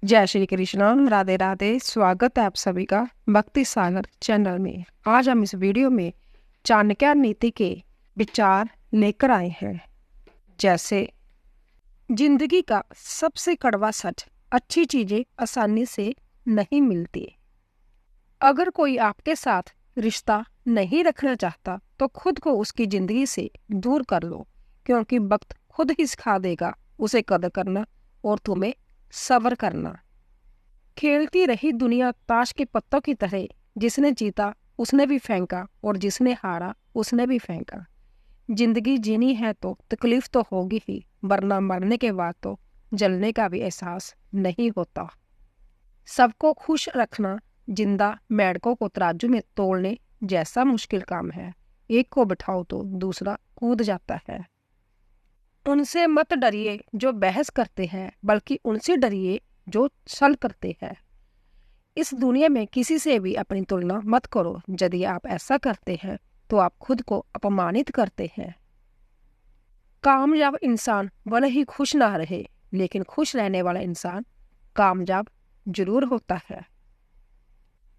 जय श्री कृष्ण, राधे राधे। स्वागत है आप सभी का भक्ति सागर चैनल में। आज हम इस वीडियो में चाणक्य नीति के विचार लेकर आए हैं। जैसे जिंदगी का सबसे कड़वा सच, अच्छी चीजें आसानी से नहीं मिलती। अगर कोई आपके साथ रिश्ता नहीं रखना चाहता तो खुद को उसकी जिंदगी से दूर कर लो, क्योंकि वक्त खुद ही सिखा देगा उसे कदर करना और तुम्हें सब्र करना। खेलती रही दुनिया ताश के पत्तों की तरह, जिसने जीता उसने भी फेंका और जिसने हारा उसने भी फेंका। जिंदगी जीनी है तो तकलीफ तो होगी ही, वरना मरने के बाद तो जलने का भी एहसास नहीं होता। सबको खुश रखना जिंदा मेंढकों को तराजू में तोड़ने जैसा मुश्किल काम है। एक को बिठाओ तो दूसरा कूद जाता है। उनसे मत डरिए जो बहस करते हैं, बल्कि उनसे डरिए जो छल करते हैं। इस दुनिया में किसी से भी अपनी तुलना मत करो। यदि आप ऐसा करते हैं तो आप खुद को अपमानित करते हैं। कामयाब इंसान भले ही खुश ना रहे, लेकिन खुश रहने वाला इंसान कामयाब जरूर होता है।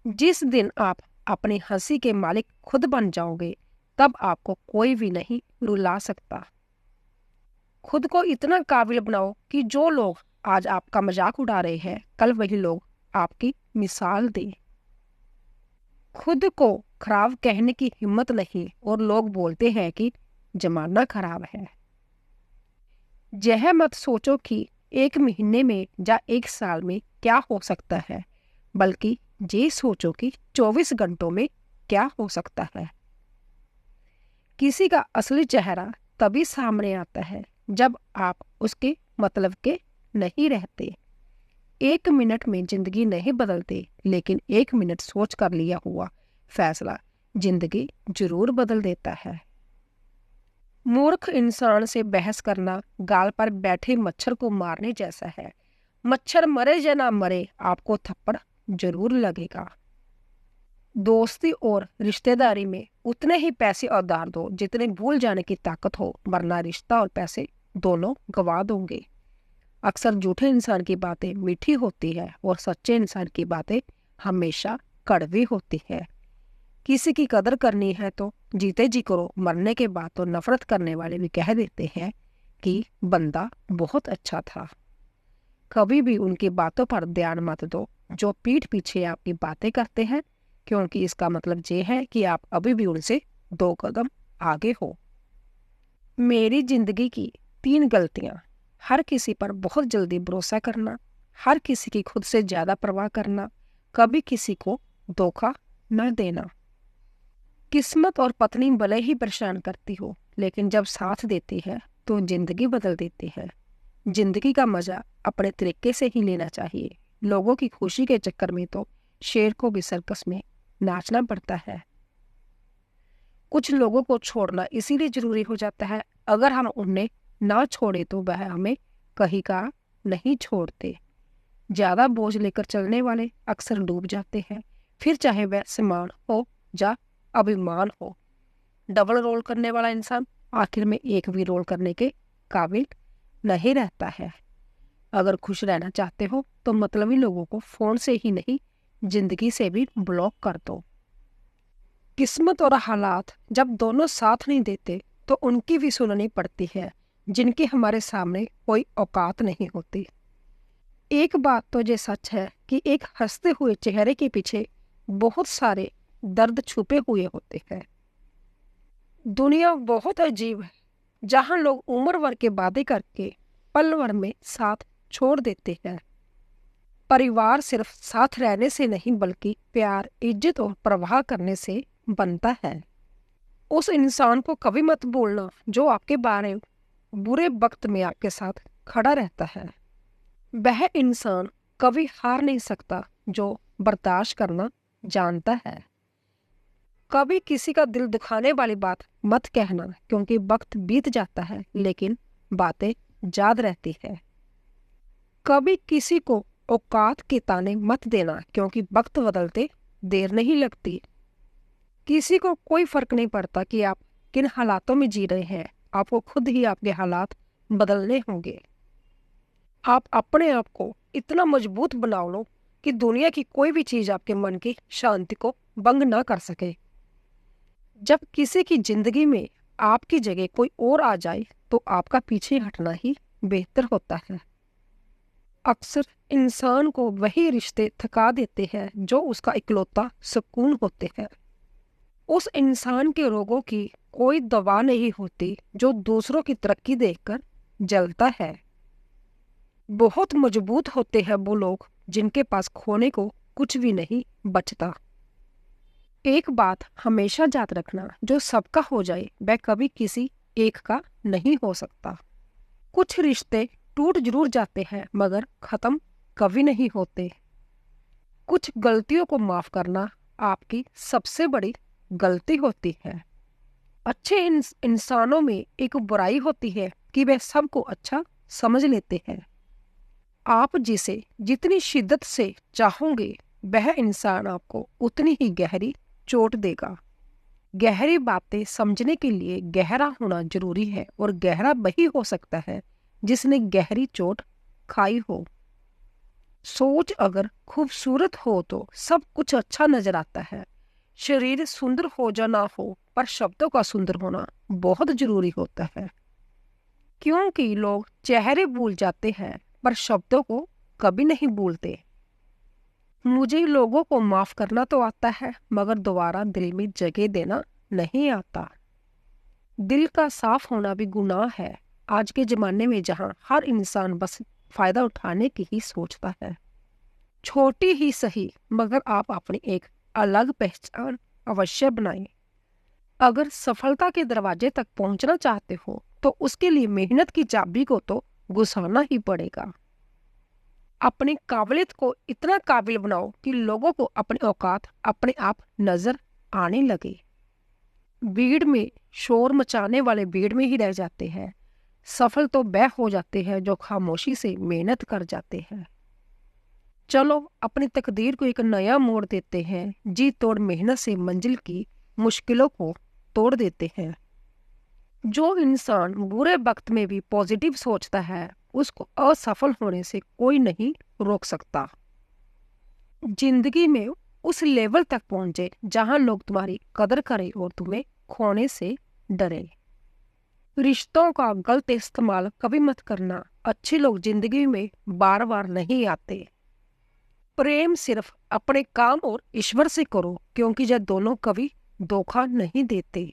जिस दिन आप अपनी हंसी के मालिक खुद बन जाओगे, तब आपको कोई भी नहीं रुला सकता। खुद को इतना काबिल बनाओ कि जो लोग आज आपका मजाक उड़ा रहे हैं, कल वही लोग आपकी मिसाल दें। खुद को खराब कहने की हिम्मत नहीं, और लोग बोलते हैं कि जमाना खराब है। यह मत सोचो कि एक महीने में या एक साल में क्या हो सकता है, बल्कि ये सोचो कि 24 घंटों में क्या हो सकता है। किसी का असली चेहरा तभी सामने आता है जब आप उसके मतलब के नहीं रहते। 1 मिनट में जिंदगी नहीं बदलती, लेकिन 1 मिनट सोच कर लिया हुआ फैसला जिंदगी जरूर बदल देता है। मूर्ख इंसान से बहस करना गाल पर बैठे मच्छर को मारने जैसा है। मच्छर मरे या ना मरे, आपको थप्पड़ जरूर लगेगा। दोस्ती और रिश्तेदारी में उतने ही पैसे उधार दो जितने भूल जाने की ताकत हो, वरना रिश्ता और पैसे दोनों गवा दोगे। अक्सर झूठे इंसान की बातें मीठी होती है और सच्चे इंसान की बातें हमेशा कड़वी होती है। किसी की कदर करनी है तो जीते जी करो, मरने के बाद तो नफरत करने वाले भी कह देते हैं कि बंदा बहुत अच्छा था। कभी भी उनकी बातों पर ध्यान मत दो जो पीठ पीछे आपकी बातें करते हैं, क्योंकि इसका मतलब ये है कि आप अभी भी उनसे 2 कदम आगे हो। मेरी जिंदगी की 3 गलतियां। हर किसी पर बहुत जल्दी भरोसा करना, हर किसी की खुद से ज्यादा परवाह करना, कभी किसी को धोखा न देना। किस्मत और पत्नी भले ही परेशान करती हो, लेकिन जब साथ देती है तो जिंदगी बदल देती है। जिंदगी का मजा अपने तरीके से ही लेना चाहिए। लोगों की खुशी के चक्कर में तो शेर को भी सर्कस में नाचना पड़ता है। कुछ लोगों को छोड़ना इसीलिए जरूरी हो जाता है, अगर हम उन्हें ना छोड़े तो वह हमें कहीं का नहीं छोड़ते। ज्यादा बोझ लेकर चलने वाले अक्सर डूब जाते हैं, फिर चाहे वह सम्मान हो या अभिमान हो। डबल रोल करने वाला इंसान आखिर में एक भी रोल करने के काबिल नहीं रहता है। अगर खुश रहना चाहते हो तो मतलबी लोगों को फोन से ही नहीं, जिंदगी से भी ब्लॉक कर दो। किस्मत और हालात जब दोनों साथ नहीं देते तो उनकी भी सुननी पड़ती है, जिनकी हमारे सामने कोई औकात नहीं होती। एक बात तो ये सच है कि एक हंसते हुए चेहरे के पीछे बहुत सारे दर्द छुपे हुए होते हैं। दुनिया बहुत अजीब है, जहां लोग उम्र भर के वादे करके पल भर में साथ छोड़ देते हैं। परिवार सिर्फ साथ रहने से नहीं, बल्कि प्यार, इज्जत और परवाह करने से बनता है। उस इंसान को कभी मत भूलना जो आपके बारे बुरे वक्त में आपके साथ खड़ा रहता है। वह इंसान कभी हार नहीं सकता जो बर्दाश्त करना जानता है। कभी किसी का दिल दुखाने वाली बात मत कहना, क्योंकि वक्त बीत जाता है लेकिन बातें याद रहती है। कभी किसी को औकात के ताने मत देना, क्योंकि वक्त बदलते देर नहीं लगती। किसी को कोई फर्क नहीं पड़ता कि आप किन हालातों में जी रहे हैं, आपको खुद ही आपके हालात बदलने होंगे। आप अपने आप को इतना मजबूत बना लो कि दुनिया की कोई भी चीज आपके मन की शांति को भंग ना कर सके। जब किसी की जिंदगी में आपकी जगह कोई और आ जाए तो आपका पीछे हटना ही बेहतर होता है। अक्सर इंसान को वही रिश्ते थका देते हैं जो उसका इकलौता सुकून होते हैं। उस इंसान के रोगों की कोई दवा नहीं होती जो दूसरों की तरक्की देखकर जलता है। बहुत मजबूत होते हैं वो लोग जिनके पास खोने को कुछ भी नहीं बचता। एक बात हमेशा याद रखना, जो सबका हो जाए वह कभी किसी एक का नहीं हो सकता। कुछ रिश्ते टूट जरूर जाते हैं मगर खत्म कभी नहीं होते। कुछ गलतियों को माफ करना आपकी सबसे बड़ी गलती होती है। अच्छे इंसानों में एक बुराई होती है कि वे सबको अच्छा समझ लेते हैं। आप जिसे जितनी शिद्दत से चाहोगे वह इंसान आपको उतनी ही गहरी चोट देगा। गहरी बातें समझने के लिए गहरा होना जरूरी है और गहरा वही हो सकता है जिसने गहरी चोट खाई हो। सोच अगर खूबसूरत हो तो सब कुछ अच्छा नजर आता है। शरीर सुंदर हो या ना हो पर शब्दों का सुंदर होना बहुत जरूरी होता है, क्योंकि लोग चेहरे भूल जाते हैं पर शब्दों को कभी नहीं भूलते। मुझे लोगों को माफ करना तो आता है मगर दोबारा दिल में जगह देना नहीं आता। दिल का साफ होना भी गुनाह है आज के जमाने में जहां हर इंसान बस फायदा उठाने की ही सोचता है। छोटी ही सही मगर आप अपनी एक अलग पहचान अवश्य बनाएं। अगर सफलता के दरवाजे तक पहुंचना चाहते हो तो उसके लिए मेहनत की चाबी को तो घुसाना ही पड़ेगा। अपनी काबिलियत को इतना काबिल बनाओ कि लोगों को अपनी औकात अपने आप नजर आने लगे। भीड़ में शोर मचाने वाले भीड़ में ही रह जाते हैं। सफल तो वह हो जाते हैं जो खामोशी से मेहनत कर जाते हैं। चलो अपनी तकदीर को एक नया मोड़ देते हैं। जी तोड़ मेहनत से मंजिल की मुश्किलों को तोड़ देते हैं। जो इंसान बुरे वक्त में भी पॉजिटिव सोचता है उसको असफल होने से कोई नहीं रोक सकता। जिंदगी में उस लेवल तक पहुंचे जहां लोग तुम्हारी कदर करें और तुम्हें खोने से डरे। रिश्तों का गलत इस्तेमाल कभी मत करना। अच्छे लोग जिंदगी में बार बार नहीं आते। प्रेम सिर्फ अपने काम और ईश्वर से करो क्योंकि यह दोनों कभी धोखा नहीं देते।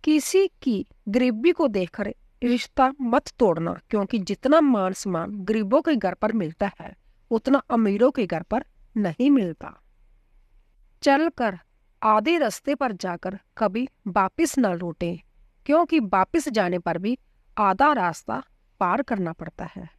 किसी की गरीबी को देखकर रिश्ता मत तोड़ना क्योंकि जितना मान सम्मान गरीबों के घर पर मिलता है उतना अमीरों के घर पर नहीं मिलता। चलकर आधे रास्ते पर जाकर कभी वापिस न लौटें क्योंकि वापिस जाने पर भी आधा रास्ता पार करना पड़ता है।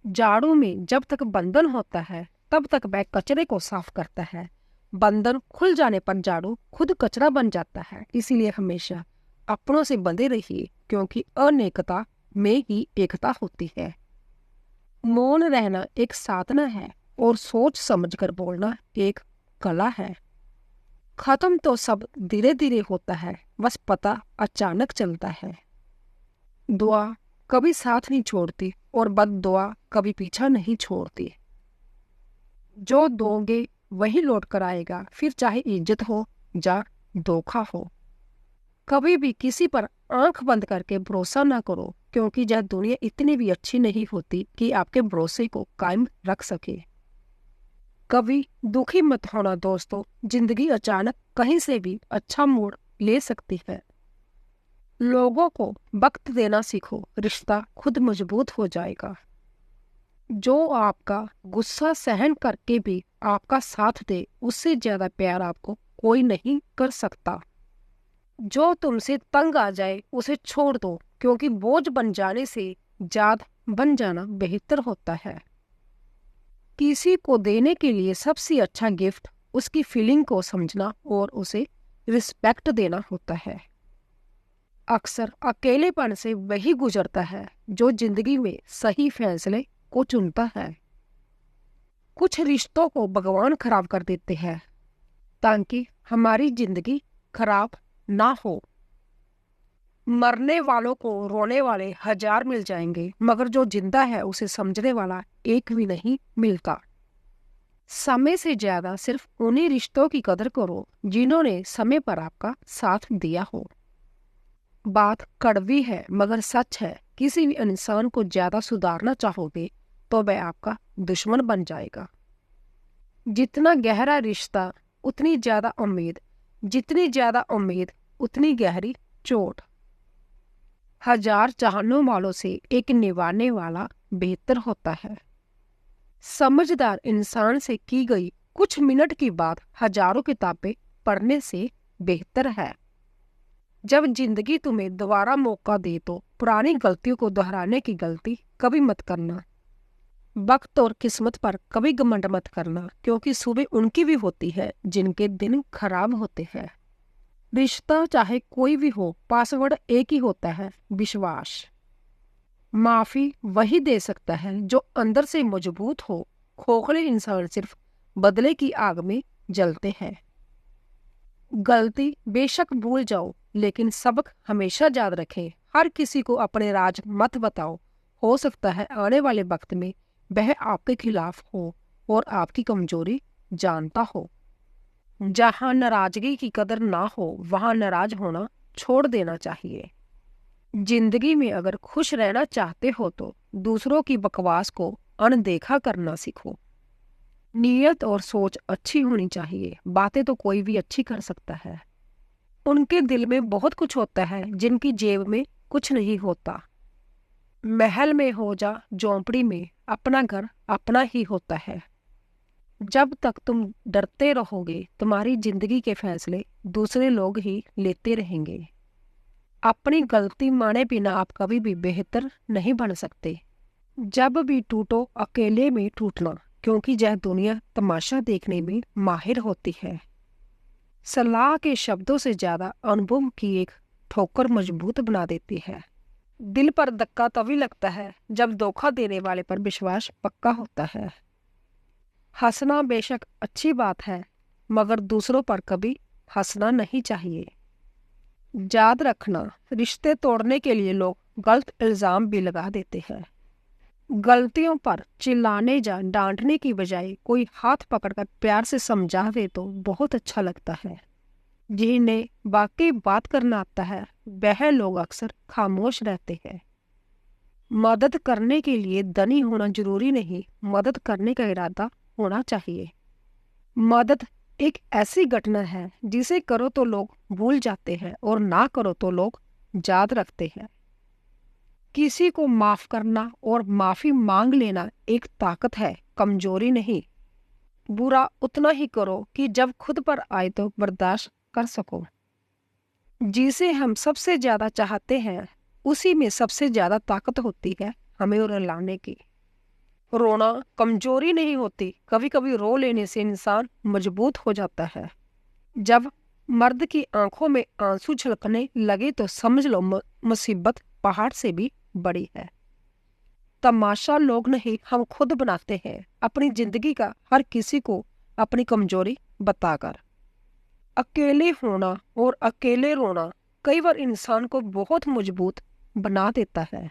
झाड़ू में जब तक बंधन होता है तब तक वह कचरे को साफ करता है। बंधन खुल जाने पर झाड़ू खुद कचरा बन जाता है। इसीलिए हमेशा अपनों से बंधे रहिए क्योंकि अनेकता में ही एकता होती है। मौन रहना एक साधना है और सोच समझकर बोलना एक कला है। खत्म तो सब धीरे धीरे होता है, बस पता अचानक चलता है। दुआ कभी साथ नहीं छोड़ती और बद दुआ कभी पीछा नहीं छोड़ती। जो दोगे वही लौट कर आएगा, फिर चाहे इज्जत हो या धोखा हो। कभी भी किसी पर आंख बंद करके भरोसा ना करो क्योंकि यह दुनिया इतनी भी अच्छी नहीं होती कि आपके भरोसे को कायम रख सके। कभी दुखी मत होना दोस्तों, जिंदगी अचानक कहीं से भी अच्छा मोड़ ले सकती है। लोगों को वक्त देना सीखो, रिश्ता खुद मजबूत हो जाएगा। जो आपका गुस्सा सहन करके भी आपका साथ दे उससे ज्यादा प्यार आपको कोई नहीं कर सकता। जो तुमसे तंग आ जाए उसे छोड़ दो क्योंकि बोझ बन जाने से जाद बन जाना बेहतर होता है। किसी को देने के लिए सबसे अच्छा गिफ्ट उसकी फीलिंग को समझना और उसे रिस्पेक्ट देना होता है। अक्सर अकेलेपन से वही गुजरता है जो जिंदगी में सही फैसले को चुनता है। कुछ रिश्तों को भगवान खराब कर देते हैं ताकि हमारी जिंदगी खराब ना हो। मरने वालों को रोने वाले 1000 मिल जाएंगे, मगर जो जिंदा है उसे समझने वाला एक भी नहीं मिलता। समय से ज्यादा सिर्फ उन्हीं रिश्तों की कदर करो जिन्होंने समय पर आपका साथ दिया हो। बात कड़वी है मगर सच है, किसी भी इंसान को ज्यादा सुधारना चाहोगे तो वह आपका दुश्मन बन जाएगा। जितना गहरा रिश्ता उतनी ज्यादा उम्मीद, जितनी ज्यादा उम्मीद उतनी गहरी चोट। 1000 चाहने वालों से एक निभाने वाला बेहतर होता है। समझदार इंसान से की गई कुछ मिनट की बात हजारों किताबें पढ़ने से बेहतर है। जब जिंदगी तुम्हें दोबारा मौका दे तो पुरानी गलतियों को दोहराने की गलती कभी मत करना। वक्त और किस्मत पर कभी घमंड मत करना, क्योंकि सुबह उनकी भी होती है जिनके दिन खराब होते हैं। रिश्ता चाहे कोई भी हो, पासवर्ड एक ही होता है, विश्वास। माफी वही दे सकता है जो अंदर से मजबूत हो। खोखले इंसान सिर्फ बदले की आग में जलते हैं। गलती बेशक भूल जाओ, लेकिन सबक हमेशा याद रखें। हर किसी को अपने राज मत बताओ। हो सकता है आने वाले वक्त में वह आपके खिलाफ हो और आपकी कमजोरी जानता हो। जहां नाराजगी की कदर ना हो वहां नाराज होना छोड़ देना चाहिए। जिंदगी में अगर खुश रहना चाहते हो तो दूसरों की बकवास को अनदेखा करना सीखो। नीयत और सोच अच्छी होनी चाहिए। बातें तो कोई भी अच्छी कर सकता है। उनके दिल में बहुत कुछ होता है जिनकी जेब में कुछ नहीं होता। महल में हो जा झोंपड़ी में, अपना घर अपना ही होता है। जब तक तुम डरते रहोगे तुम्हारी जिंदगी के फैसले दूसरे लोग ही लेते रहेंगे। अपनी गलती माने बिना आप कभी भी बेहतर नहीं बन सकते। जब भी टूटो अकेले में टूटना, क्योंकि यह दुनिया तमाशा देखने में माहिर होती है। सलाह के शब्दों से ज्यादा अनुभव की एक ठोकर मजबूत बना देती है। दिल पर धक्का तभी लगता है जब धोखा देने वाले पर विश्वास पक्का होता है। हंसना बेशक अच्छी बात है, मगर दूसरों पर कभी हंसना नहीं चाहिए। याद रखना, रिश्ते तोड़ने के लिए लोग गलत इल्जाम भी लगा देते हैं। गलतियों पर चिल्लाने या डांटने की बजाय कोई हाथ पकड़कर प्यार से समझा दे तो बहुत अच्छा लगता है। जिन्हें वाकई बात करना आता है वह लोग अक्सर खामोश रहते हैं। मदद करने के लिए धनी होना जरूरी नहीं, मदद करने का इरादा होना चाहिए। मदद एक ऐसी घटना है जिसे करो तो लोग भूल जाते हैं और ना करो तो लोग याद रखते हैं। किसी को माफ करना और माफी मांग लेना एक ताकत है, कमजोरी नहीं। बुरा उतना ही करो कि जब खुद पर आए तो बर्दाश्त कर सको। जिसे हम सबसे ज्यादा चाहते हैं उसी में सबसे ज्यादा ताकत होती है हमें रुलाने की। रोना कमजोरी नहीं होती, कभी कभी रो लेने से इंसान मजबूत हो जाता है। जब मर्द की आंखों में आंसू छलकने लगे तो समझ लो मुसीबत पहाड़ से भी बड़ी है। तमाशा लोग नहीं हम खुद बनाते हैं अपनी जिंदगी का, हर किसी को अपनी कमजोरी बताकर। अकेले होना और अकेले रोना कई बार इंसान को बहुत मजबूत बना देता है।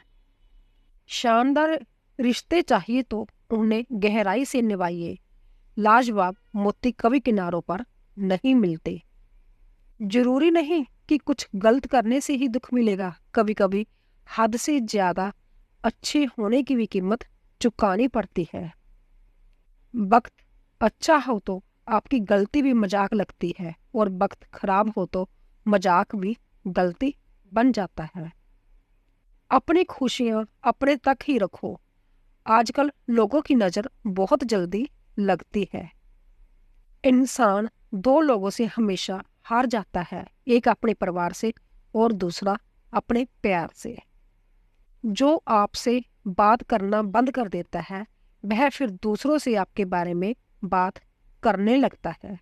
शानदार रिश्ते चाहिए तो उन्हें गहराई से निभाइए। लाजवाब मोती कभी किनारों पर नहीं मिलते। जरूरी नहीं कि कुछ गलत करने से ही दुख मिलेगा, कभी कभी हद से ज्यादा अच्छे होने की भी कीमत चुकानी पड़ती है। वक्त अच्छा हो तो आपकी गलती भी मजाक लगती है और वक्त खराब हो तो मजाक भी गलती बन जाता है। अपनी खुशियां अपने तक ही रखो। आजकल लोगों की नजर बहुत जल्दी लगती है। इंसान दो लोगों से हमेशा हार जाता है, एक अपने परिवार से और दूसरा अपने प्यार से। जो आपसे बात करना बंद कर देता है वह फिर दूसरों से आपके बारे में बात करने लगता है।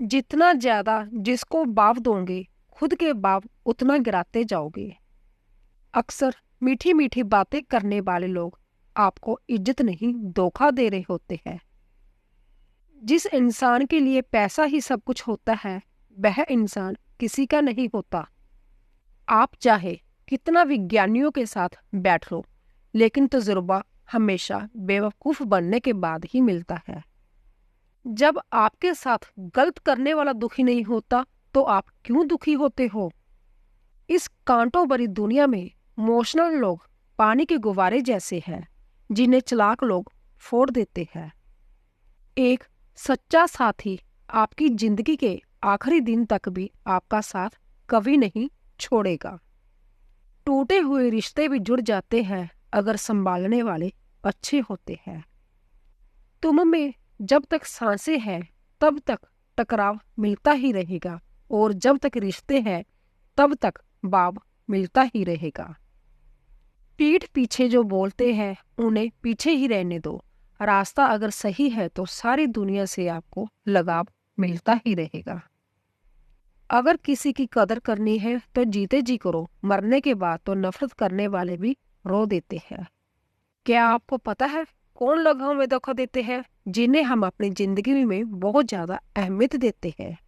जितना ज्यादा जिसको बाव दोगे खुद के बाव उतना गिराते जाओगे। अक्सर मीठी मीठी बातें करने वाले लोग आपको इज्जत नहीं धोखा दे रहे होते हैं। जिस इंसान के लिए पैसा ही सब कुछ होता है वह इंसान किसी का नहीं होता। आप चाहे कितना विज्ञानियों के साथ बैठ लो, लेकिन तजुर्बा हमेशा बेवकूफ बनने के बाद ही मिलता है। जब आपके साथ गलत करने वाला दुखी नहीं होता तो आप क्यों दुखी होते हो? इस कांटों भरी दुनिया में इमोशनल लोग पानी के गुब्बारे जैसे हैं, जिन्हें चालाक लोग फोड़ देते हैं। एक सच्चा साथी आपकी जिंदगी के आखिरी दिन तक भी आपका साथ कभी नहीं छोड़ेगा। टूटे हुए रिश्ते भी जुड़ जाते हैं अगर संभालने वाले अच्छे होते हैं। तुम में जब तक सांसें हैं तब तक टकराव मिलता ही रहेगा, और जब तक रिश्ते हैं तब तक बाब मिलता ही रहेगा। पीठ पीछे जो बोलते हैं उन्हें पीछे ही रहने दो। रास्ता अगर सही है तो सारी दुनिया से आपको लगाव मिलता ही रहेगा। अगर किसी की कदर करनी है तो जीते जी करो, मरने के बाद तो नफरत करने वाले भी रो देते हैं। क्या आपको पता है कौन लोग हमें धोखा देते हैं? जिन्हें हम अपनी जिंदगी में बहुत ज्यादा अहमियत देते हैं।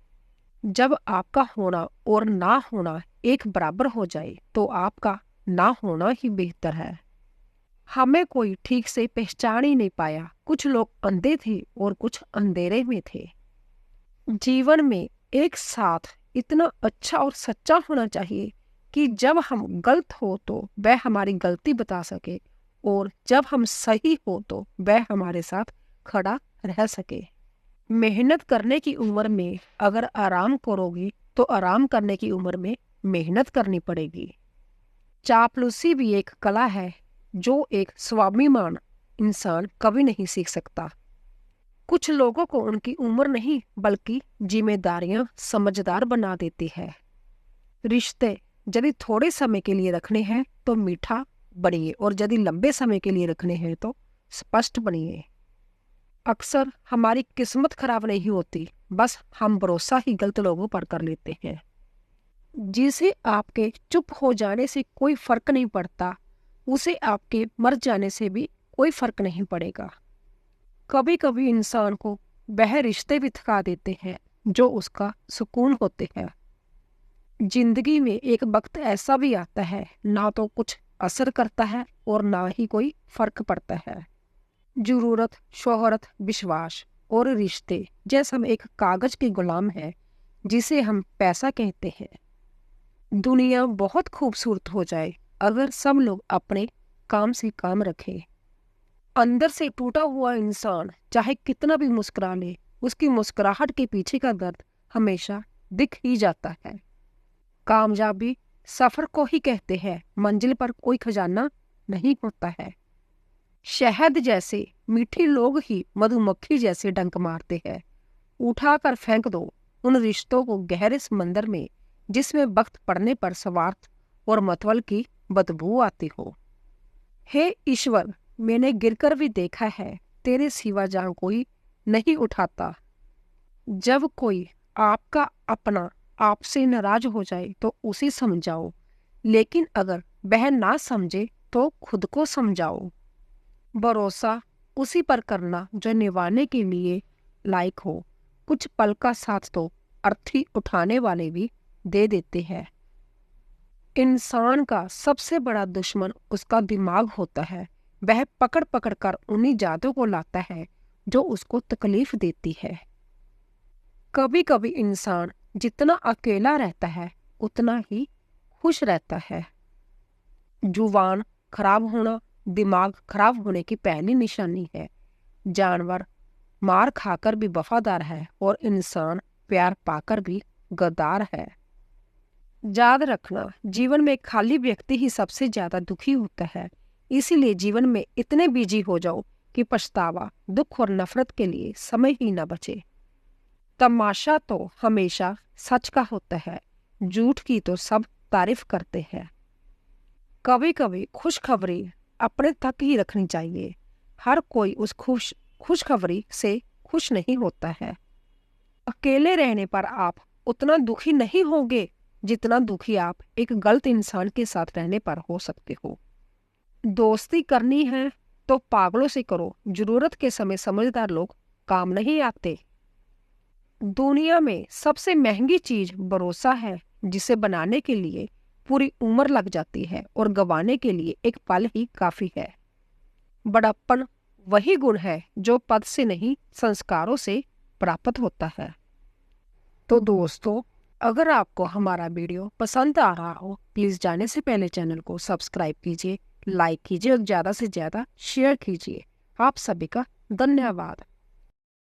जब आपका होना और ना होना एक बराबर हो जाए तो आपका ना होना ही बेहतर है। हमें कोई ठीक से पहचान ही नहीं पाया। कुछ लोग अंधे थे और कुछ अंधेरे में थे। जीवन में एक साथ इतना अच्छा और सच्चा होना चाहिए कि जब हम गलत हो तो वह हमारी गलती बता सके, और जब हम सही हो तो वह हमारे साथ खड़ा रह सके। मेहनत करने की उम्र में अगर आराम करोगी तो आराम करने की उम्र में मेहनत करनी पड़ेगी। चापलूसी भी एक कला है जो एक स्वाभिमान इंसान कभी नहीं सीख सकता। कुछ लोगों को उनकी उम्र नहीं बल्कि जिम्मेदारियां समझदार बना देती है। रिश्ते यदि थोड़े समय के लिए रखने हैं तो मीठा बनिए, और यदि लंबे समय के लिए रखने हैं तो स्पष्ट बनिए। अक्सर हमारी किस्मत खराब नहीं होती, बस हम भरोसा ही गलत लोगों पर कर लेते हैं। जिसे आपके चुप हो जाने से कोई फर्क नहीं पड़ता, उसे आपके मर जाने से भी कोई फर्क नहीं पड़ेगा। कभी कभी इंसान को वह रिश्ते भी थका देते हैं जो उसका सुकून होते हैं। जिंदगी में एक वक्त ऐसा भी आता है ना तो कुछ असर करता है और ना ही कोई फर्क पड़ता है। जरूरत, शोहरत, विश्वास और रिश्ते जैसे हम एक कागज के गुलाम है जिसे हम पैसा कहते हैं। दुनिया बहुत खूबसूरत हो जाए अगर सब लोग अपने काम से काम रखें। अंदर से टूटा हुआ इंसान चाहे कितना भी मुस्कुरा ले, उसकी मुस्कुराहट के पीछे का दर्द हमेशा दिख ही जाता है। कामयाबी सफर को ही कहते हैं, मंजिल पर कोई खजाना नहीं होता है। शहद जैसे मीठे लोग ही मधुमक्खी जैसे डंक मारते हैं। उठाकर फेंक दो उन रिश्तों को गहरे समंदर में जिसमें वक्त पड़ने पर स्वार्थ और मतवल की बदबू आती हो। हे ईश्वर, मैंने गिरकर भी देखा है, तेरे सिवा जहां कोई नहीं उठाता। जब कोई आपका अपना आपसे नाराज हो जाए तो उसे समझाओ, लेकिन अगर वह ना समझे तो खुद को समझाओ। भरोसा उसी पर करना जो निभाने के लिए लायक हो। कुछ पल का साथ तो अर्थी उठाने वाले भी दे देते हैं। इंसान का सबसे बड़ा दुश्मन उसका दिमाग होता है। वह पकड़ पकड़ कर उन्हीं यादों को लाता है जो उसको तकलीफ देती है। कभी कभी इंसान जितना अकेला रहता है उतना ही खुश रहता है। जुबान खराब होना दिमाग खराब होने की पहली निशानी है। जानवर मार खाकर भी वफादार है और इंसान प्यार पाकर भी गद्दार है। याद रखना, जीवन में खाली व्यक्ति ही सबसे ज्यादा दुखी होता है। इसीलिए जीवन में इतने बिजी हो जाओ कि पछतावा, दुख और नफरत के लिए समय ही न बचे। तमाशा तो हमेशा सच का होता है, झूठ की तो सब तारीफ करते हैं। कभी कभी खुशखबरी अपने तक ही रखनी चाहिए। हर कोई उस खुशखबरी से खुश नहीं होता है। अकेले रहने पर आप उतना दुखी नहीं होंगे जितना दुखी आप एक गलत इंसान के साथ रहने पर हो सकते हो। दोस्ती करनी है तो पागलों से करो, जरूरत के समय समझदार लोग काम नहीं आते। दुनिया में सबसे महंगी चीज भरोसा है, जिसे बनाने के लिए पूरी उम्र लग जाती है और गंवाने के लिए एक पल ही काफी है। बड़प्पन वही गुण है जो पद से नहीं संस्कारों से प्राप्त होता है। तो दोस्तों, अगर आपको हमारा वीडियो पसंद आ रहा हो, प्लीज जाने से पहले चैनल को सब्सक्राइब कीजिए, लाइक कीजिए और ज्यादा से ज्यादा शेयर कीजिए। आप सभी का धन्यवाद।